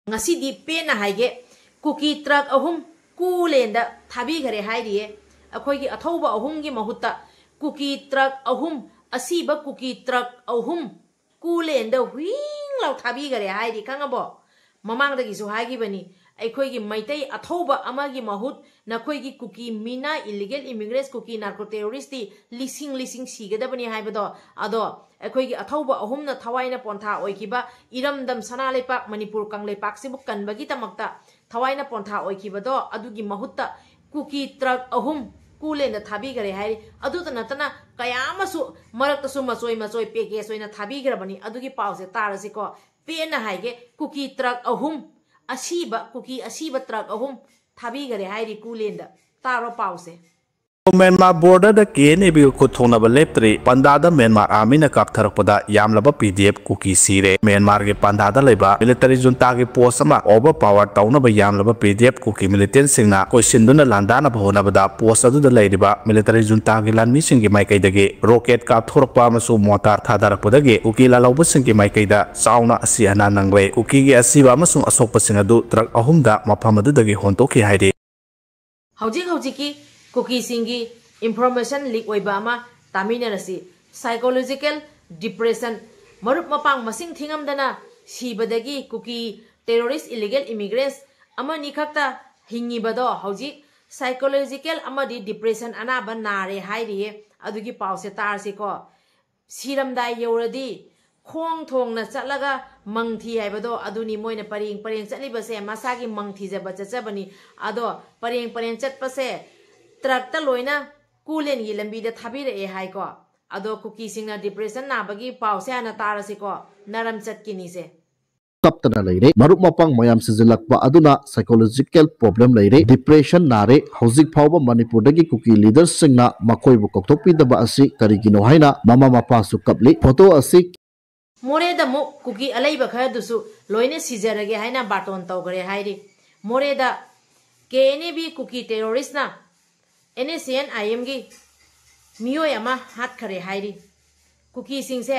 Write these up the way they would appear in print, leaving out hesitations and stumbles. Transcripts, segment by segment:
ngasi di pena haige kuki truck ahum kulenda thabi gare hairiye akhoi gi athauba ahum gi mahutta kuki truck ahum asiba kuki truck ahum kulenda wing lau thabi gare hairi kangabo mamang da gi su haigi bani akhoi gi maitai athauba ama gi mahut nakhoi gi kuki mina illegal immigrants kuki narco terrorist lising sigada bani haibado ado akhoi gi athauba ahum na thawaina pontha oikiba iramdam sana lepak manipur kang lepak sibu kanbagi tamakta thawaina pontha oikibado adugi mahutta kuki truck ahum kulenda thabi gare hairi adu tanatana kayamasu maraktasu masoi peke soina thabi garabani adugi pause tarasi ko pena haige kuki truck ahum kuki asiba truck ahum thabi gare hairi kulenda taro pause Myanmar border da KNB ko thona ba leptri pandada Myanmar army na kap tharakpada yamlaba PDF kuki sire Myanmar ge pandada leba military junta ge post ama overpower tauna ba yamlaba PDF kuki militant singna question duna landana ba hona bada post adu da leidiba military junta ge lanmi singi mai kai dage rocket kap thorakpa masu motar thadarakpada ge kuki la lawba singi mai kai da sauna asi ana nangwe kuki ge asiba masu asokpa singadu truck ahumda mafam adu dage hontoki haide hauji ki kuki singi information leak oiba ama taminarasi psychological depression marup mapang masing thingamdana sibadagi kuki terrorist illegal immigrants ama nikhakta hingibado hauji psychological ama di depression anaba nare hairiye adugi pause tarsi ko siramdai yoradi khong thong na chatlaga mangthi haibado aduni moina pareng chatlibase masagi mangthi jaba chachabani ado pareng chatpase truck ta loina kulen gi lambi da thabire e hai ko ado kuki singna depression na bagi pause ana tarasi ko naram chatkini se kaptana leire marup mapang mayam sijilakpa aduna psychological problem leire depression nare hozik phawba manipur dagi kuki leaders singna makoi bu kokthokpi daba asi karigino haina mama mapa su kapli photo asi more da mu kuki alaiba kha dusu loine sijarage haina baton tawgare hairi more da KNB kuki terrorist na NSN IM gi miyo yama hat khare hairi kuki sing se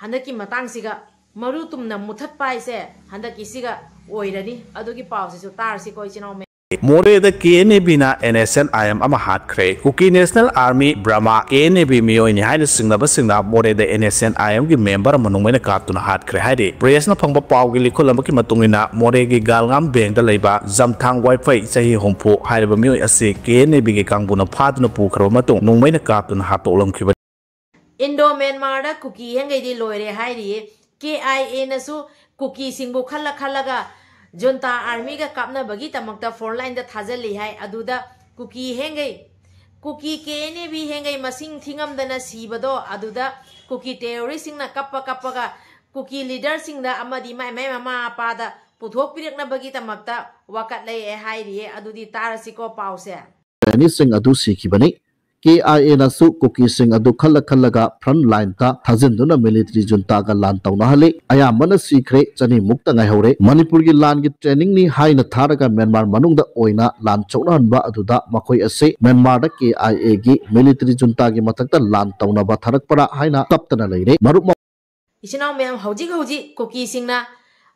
handaki matang siga maru tumna muthat pai se handaki siga oirani adugi pause su tar si koi chino me More the KNB na NSN IM ama hat kre kuki National Army Brahma KNB miyo ni haina singna more the NSN IM gi member manung mena kaptuna hat kre haide press na phangba paw gi likholam ki matungina more gi galngam bank da leiba jamthang wifi chahi hompu haiba miyo ase KNB gi kangbuna phaduna pu khro matung nung mena kaptuna hatolam khiba Indo Myanmar da kuki hengai di loire hairi KIA na su kuki singbu khalaga Junta army ga kapna bagi tamakta four line da thajali hai aduda kuki hengai kuki KNB hengai masing thingam dana sibado aduda kuki terrorist singna kappa ga kuki leader singda amadi mai mama pa da puthok pirekna bagi tamakta wakat lai e hai ri adudi tarasiko pause ani sing adu sikibani KIA na su kuki sing adu khalaga front line ta thajinduna military junta ga lan tawna hale aya mana sikre chani mukta ngai hore manipur gi lan gi training ni haina tharaga Myanmar manung da oina lan chawna hanba aduda makoi ase Myanmar da KIA gi military junta gi matakta lan tawna ba tharak para haina kaptana leire marup isinaw mem hauji kuki singna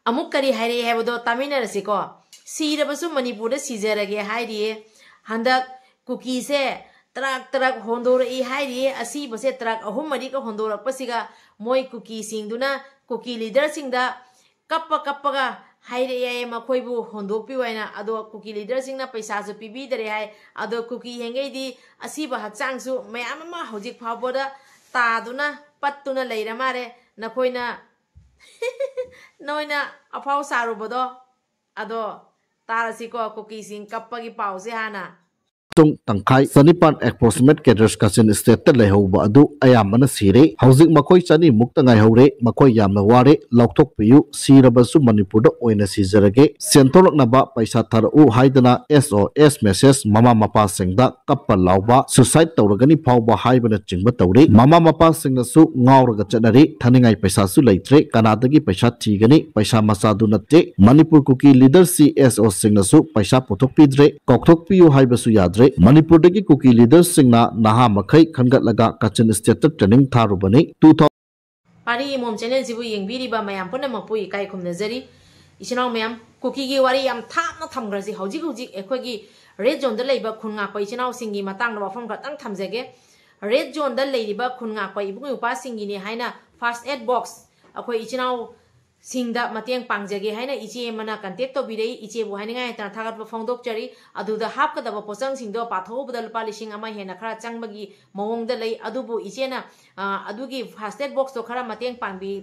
amuk kari haire hebado tamina rasiko sirabasu manipur da sijarage hairi handak kuki se truck hondor e hairi asi base truck ahum mari ka hondor pasiga moi kuki singduna kuki leader singda kappa ga hairi ye makoi bu hondok pi waina ado kuki leader singna paisa su pibi dare hai ado kuki hengai di asi ba hakchang su mayam ma hojik phaboda ta duna pattuna leira mare nakoina noina afau saru bodo ado tarasi ko kuki sing kappa gi pause hana tung tangkai sanipan approximate cadres kasin state ta lehoba adu ayamana sire hauzik makoi chani mukta ngai hore makoi yamna ware lokthok piyu sirabasu manipur da oina sijarage sentolak na ba paisa tharu haidana SOS message mama mapa singda kappa lawba suicide tawragani phawba haibana chingba tawri mama mapa singna su ngawraga chanari thaningai paisa su leitre kanadagi paisa thigani paisa masadu natte manipur kuki leader CSO singna su paisa pothok pidre kokthok piyu haibasu yadre Manipur dagi kuki leaders singna naha makai khangat laga kachin state training tharubani 2000 Pari mom channel jibu yengbiri ba mayam puna mapui kai khum nazari इचनाव मैम कुकी की वारी याम थापना थमग्रसी हौजिक हौजिक एखोगी रेड जोन द लेबा खुनगाप इचनाव सिंगी मतंग वफम खतंग थमजेगे रेड जोन द लेबा खुनगाप इबुंग उपास सिंगिनी हाइना फर्स्ट एड बॉक्स अखोई इचनाव सिंगदा मतेंग पांगजगे हाइना इचे मना कंटेक्ट तो बिरे इचे बु हाइना ता थागत फोंदोक चरी अदुदा हापकदब पोचंग सिंगदो पाथोबदा लुपा लिसिंग अमा हेना खरा चंगबगी मवोंगदा लई अदुबु इचेना अदुगी फर्स्ट एड बॉक्स तो खरा मतेंग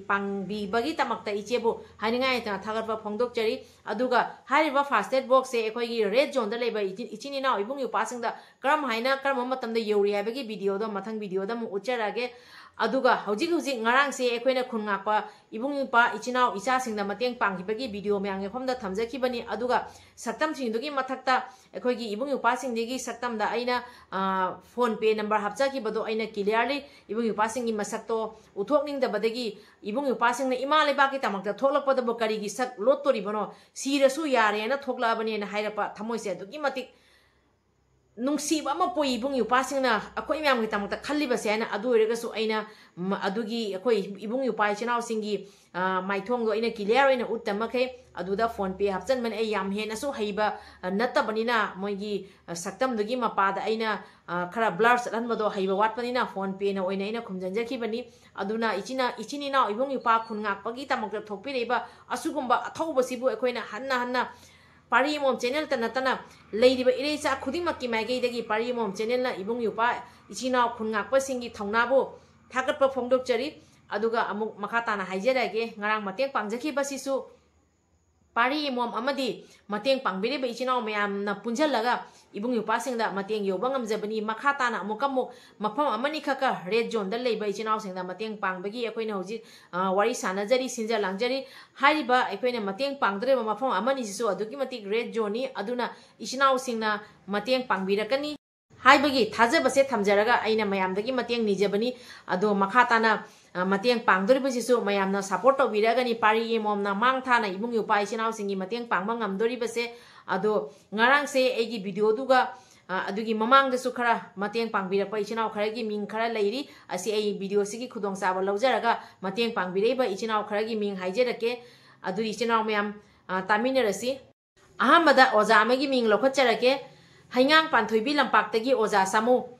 पांगबी बगी तमक्ता इचे बु हाइना ता थागत फोंदोक चरी अदुगा हारिबा फर्स्ट एड बॉक्स से एखोगी रेड जोन द लेबा इचिनी ना इबुंग उपासिंगदा करम हाइना करम मतमदा योरी हाबगी वीडियो दो मथंग वीडियो द मु उचरागे अदुगा हौजिक हौजिक ngarang se एखोइना खुनगापा इबुंग इपा इचिनाव इचा सिंगदा मतेंग पांगिबगी वीडियो म्यांग एफमदा थमजखिबनी अदुगा सक्तम सिंगदुगी मथक्ता एखोइगी इबुंग इपा सिंगदेगी सक्तमदा आइना फोन पे नंबर हापजाखिबदो आइना क्लियरली इबुंग इपा सिंगी मसक्तो उथोकनिंगदबदगी इबुंग इपा सिंगना इमा लेबाकी तमक्ता थोकलपदबो करिगी सक लोत्तोरिबनो सिरसु यारेना थोकलाबनेना हाइरपा थमोइसे अदुगी मतिक नुंगसीबा अमा पोई इबुंग युपासिंगना अखोइ म्याम गी तमक्ता खल्लिबसे आइना अदु ओइरगसु आइना अदुगी अखोइ इबुंग युपाइ चिनाव सिंगी माइथोंगदो आइना क्लियर ओइना उत्तमखे अदुदा फोन पे हापचन मन ए याम हेनसु हइबा नत्तबनिना मोइगी सक्तमदुगी मपादा आइना खरा ब्लर चलनबदो हइबा वाटपनिना फोन पे ना ओइना आइना खुमजंजखिबनी अदुना इचिना इबुंग युपा खुनगापगी तमक्ता थोकपिरेबा असुगुम्बा अथौबसिबु अखोइना हन्ना पारी मोम चैनल तना लेरिबा इरेचा खुदिमक्की माइगैदगी पारी मोम चैनल ना इबुंग युपा इचिनाव खुनगापसिंगी थौनाबो थागतपा फोंदोकचरी अदुगा अमुक मखा ताना हाइजरागे ngarang mateang pangjखिबसिसु पारी मोम अमदी mateang pangbiriबा इचिनाव मयामना पुंजलगा इबुंग युपासिंगदा mateang योबा ngamjabani मखा ताना अमुकमु मफम अमनि खका रेड जोन द लेबा इचिनाव सिंगदा mateang pangbagi अखोइना हौजि वारी सानाजरी सिंजा लांजरी हारिबा अखोइना mateang pangद्रेबा मफम अमनि जिसु अदुगी मतिक रेड जोनी अदुना इचिनाव सिंगना mateang pangbirakani हाइबगी थाजबसे थमजरगा आइना मयामदगी mateang निजबनी अदो मखा ताना mateang pangdoribasisu mayamna support tobiragani pari momna mangthana ibung yupa ichinaw singi mateang pangba ngamdoribase ado ngarang se egi video duga adugi mamang da su khara mateang pangbirapa ichinaw kharagi ming khara leiri asi ei video sigi khudong saba lawjaraga mateang pangbireba ichinaw kharagi ming haijerake adu ichinaw mayam taminarasi ahambada oza amagi ming lokhacharake haingang panthoibi lampaktagi oza samu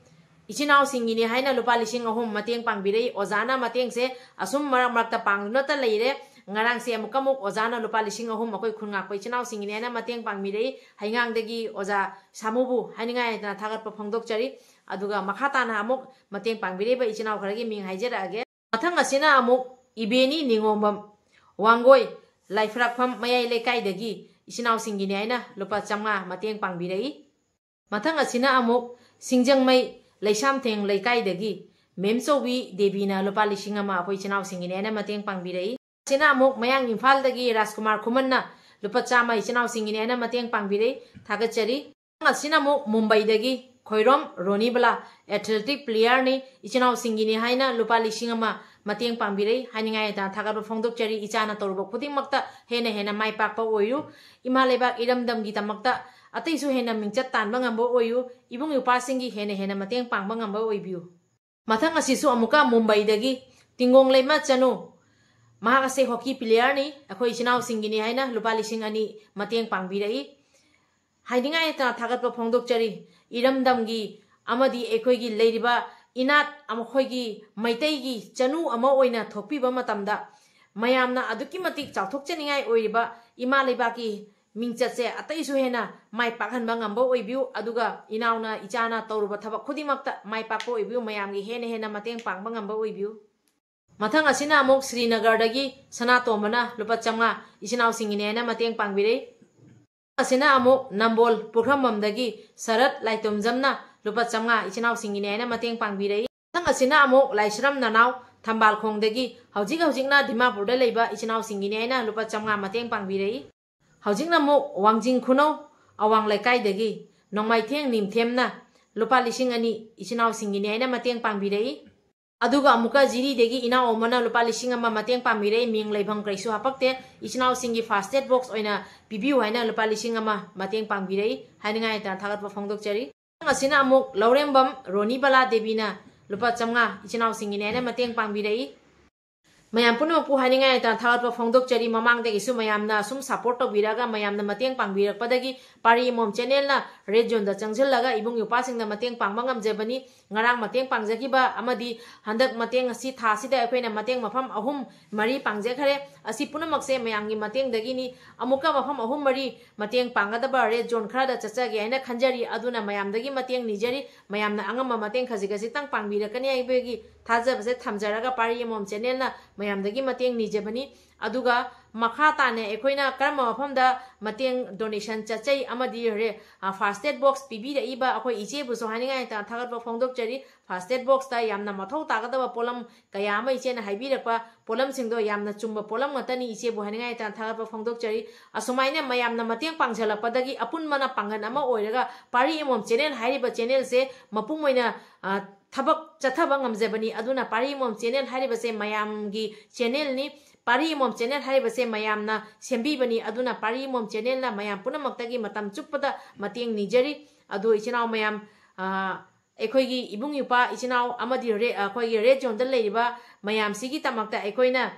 इचिनाव सिंगिनी हाइना लुपा लिसिंग अहुम मतेंग पांगबिरे ओजाना मतेंग से assume मरक मरकता पांगनता लेरे ngarang se amukamuk ozana lupa lising ahum makoi khunga koi chinaw singini ana mateng pangmire haingang dagi oza samubu haningai na thagat pa phongdok chari aduga makhata na amuk mateng pangbire ba ichinaw kharagi ming haijera age mathang asina amuk ibeni ningombam wangoi laifrak pham mayai lekai dagi ichinaw singini ana lupa chamnga mateng pangbire mathang asina amuk singjang mai laisam theng leikai dagi memsowi devina lupa lising ama apoi chinaw singini ana mateng pangbire sina amuk mayang imphal dagi rajkumar khumanna lupa chama ichinaw singini ana mateng pangbire thagachari asina amuk mumbai dagi khoirom ronibala athletic player ni ichinaw singini haina lupa lising ama mateng pangbire haningai ta thagaru phongdok chari ichana torbo khuding makta hena mai pakpa oyu imalebak iramdam gi tamakta ataisu hena mingchat tanba ngambo oyu ibung yupa singi hena mateng pangba ngamba oibiu mathang asisu amuka mumbai dagi tingong leima chanu mahakase hockey player ni akhoi ichinaw singini haina lupa lising ani mateng pangbirai haidingai ta thagatpa phongdok chari iramdam gi amadi ekhoi gi leiriba inat amkhoi gi maitai gi chanu ama oina thokpiba matamda mayamna aduki matik chauthok chaningai oiriba ima leiba ki mingchatse ataisu hena mai pakhanba ngambo oibiu aduga inauna ichana tauruba thaba khudimakta mai pakpo oibiu mayam gi hena mateng pangba ngamba oibiu mathang asina amuk Srinagar dagi sanatomana lupa chamnga ichinaw singini ana mateng pangbire asina amuk Nambol Purkhamam dagi Sarat Laitomjamna lupa chamnga ichinaw singini ana mateng pangbire mathang asina amuk Laisram Nanaw Thambal Khong dagi hojikna Dimapur da leiba ichinaw singini ana lupa chamnga mateng pangbire hojikna muk Wangjing Khuno awang laikai dagi Nongmai Theng Nimthemna lupa lising ani ichinaw singini ana mateng pangbire aduga amuka jiri degi ina omana lupa lising ama mateng pamire ming leibang kaisu hapakte ichinaw singi first aid box oina bibiu haina lupa lising ama mateng pangbire haningai ta thagat pa phongdok chari asina amuk Laurembam Ronibala Devina lupa chamnga ichinaw singi ne mateng pangbire mayam puno pu haningai ta thagat pa phongdok chari mamang de isu mayam na sum support to biraga mayam na mateng pangbirak padagi pari mom channel na red zone da changjil laga ibung yupa sing na mateng pangmangam jebani ngarang mateng pangjaki ba amadi handak mateng asi tha si da akoina mateng mafam ahum mari pangje khare asi punamak se mayam gi mateng dagi ni amuka mafam ahum mari mateng pangada ba red zone khara da chacha ge aina khanjari aduna mayam dagi mateng nijari mayam na angam mateng khaji khaji tang pangbirakani ai begi thaja base thamjaraga pari mom channel na mayam dagi mateng nijebani aduga makha tane ekoina karma mafamda mateng donation chachai amadi re first aid box pibi da iba akoi iche bu so haningai ta thagat ba phongdok chari first aid box ta yamna mathau tagada ba polam kaya ma iche na haibirakpa polam singdo yamna chumba polam matani iche bu haningai ta thagat ba phongdok chari asumaina mayamna mateng pangjala padagi apun mana pangan ama oiraga pari mom channel hairiba channel se mapung moina thabak chathaba ngamjebani aduna pari mom channel hairiba se mayam gi channel ni pari mom channel hairiba se mayam na sembi bani aduna pari mom channel na mayam punamak tagi matam chuppada mateng nijari adu ichinau mayam ekhoigi ibung yupa ichinau amadi re akhoigi red zone da leiba mayam sigi tamakta ekoina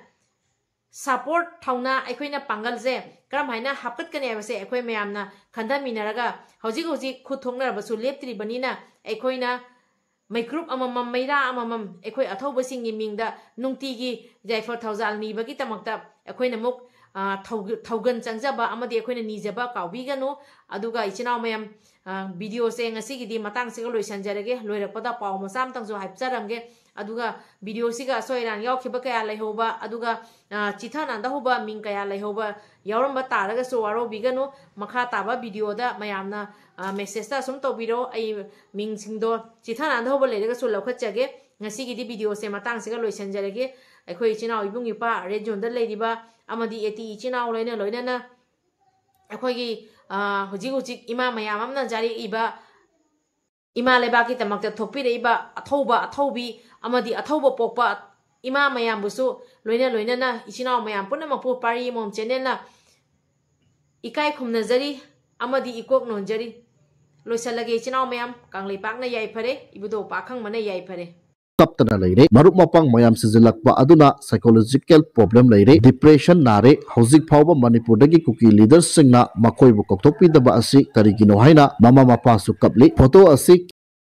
support thauna ekoina pangal je karam haina hapkat kane base ekoi mayam na khanda minaraga hojik hojik khuthongna basu leptri banina ekoina mai group amamam maira amamam ekoi athauba singi mingda nungtigi jaifor thaujal ni bagi tamakta ekoina muk thaugan changjaba amadi ekoina nijaba kawbiganu aduga ichinau mayam video se ngasi gidi matang se loisan jarage loirapada paw masam tangjo haipcharamge aduga video siga soiran yaukhiba kaya laihoba aduga chithana da hoba ming kaya laihoba yauramba taraga so waro biganu makha taba video da mayamna message ta sum to biro ai ming singdo chithana da hoba ledaga so laukhatchage ngasi gidi video se matang se loisan jarage akhoi chinau ibung ipa red zone da leidiba amadi eti chinau loina loina akhoi gi hujik hujik ima mayam amna jari iba ima lebaki tamakta thokpi re iba athaubi amadi athauba pokpa ima mayam busu loina na ichinau mayam punama pu pari mom channel na ikai khumna jari amadi ikok non jari loisalage ichinau mayam kanglei pakna yai phare ibudo pakhang mana yai phare taptana leire marup mapang mayam sijalakpa aduna psychological problem leire depression nare hojik phawba manipur dagi kuki leaders singna makoi bu kokthokpi daba asi karigino haina mama mapa su kapli photo asi